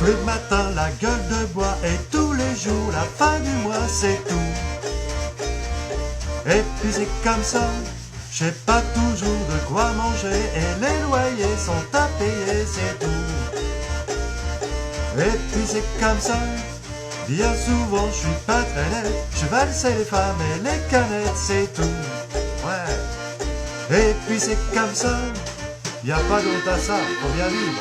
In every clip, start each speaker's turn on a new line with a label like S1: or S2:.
S1: Tous les matins la gueule de bois et tous les jours la fin du mois c'est tout. Et puis c'est comme ça, j'ai pas toujours de quoi manger et les loyers sont à payer, c'est tout. Et puis c'est comme ça, bien souvent je suis pas très net, je valse les femmes et les canettes, c'est tout. Ouais. Et puis c'est comme ça, y a pas d'autre à ça, faut bien vivre.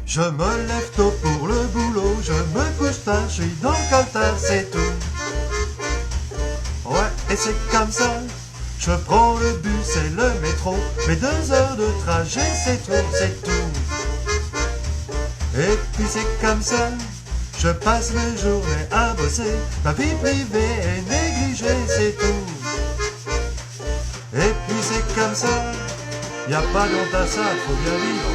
S1: Je me lève tôt pour le boulot, je me couche tard, je suis dans le coltard, c'est tout. Ouais, et c'est comme ça, je prends le bus et le métro, mes 2 heures de trajet, c'est tout. Et puis c'est comme ça, je passe mes journées à bosser, ma vie privée est négligée, c'est tout. Et puis c'est comme ça, y a pas honte à ça, faut bien vivre.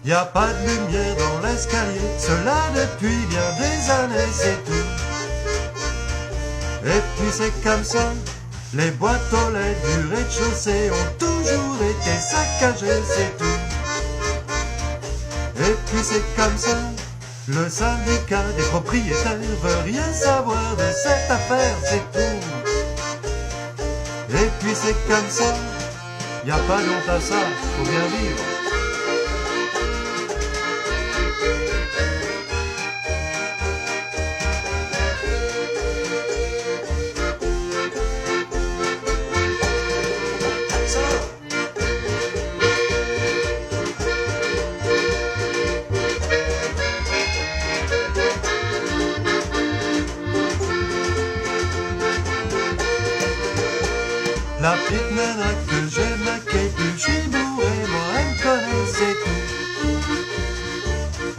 S1: Y a pas de lumière dans l'escalier, cela depuis bien des années, c'est tout. Et puis c'est comme ça, les boîtes aux lettres du rez-de-chaussée ont toujours été saccagées, c'est tout. Et puis c'est comme ça, le syndicat des propriétaires veut rien savoir de cette affaire, c'est tout. Et puis c'est comme ça, y a pas de honte à ça, faut bien vivre. La petite nana que j'ai maquée, plus je suis bourré, moi elle me connaît, c'est tout.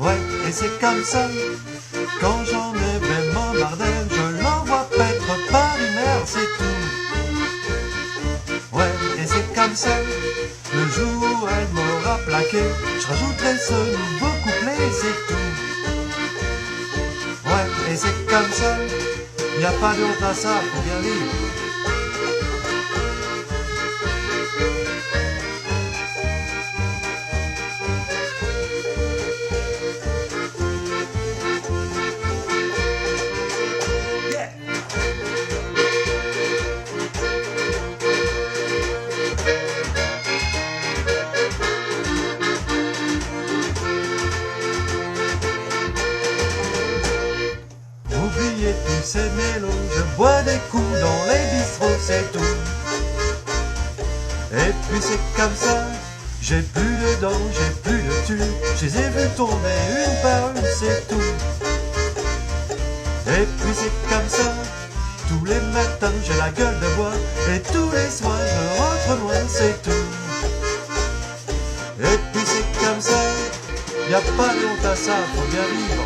S1: Ouais, et c'est comme ça, quand j'en ai vraiment marre d'elle, je l'envoie paître par une mer, c'est tout. Ouais, et c'est comme ça, le jour où elle m'aura plaqué, je rajouterai ce nouveau couplet, c'est tout. Ouais, et c'est comme ça, y a pas de honte à ça, faut bien vivre. Oubliez tous ces mélos, je bois des coups dans les bistrots, c'est tout. Et puis c'est comme ça, j'ai plus de dents, j'ai plus de thunes, je les ai vus tomber une par une, c'est tout. Et puis c'est comme ça, tous les matins j'ai la gueule de bois, et tous les soirs je rentre loin, c'est tout. Et puis c'est comme ça, y a pas de honte à ça, faut bien vivre.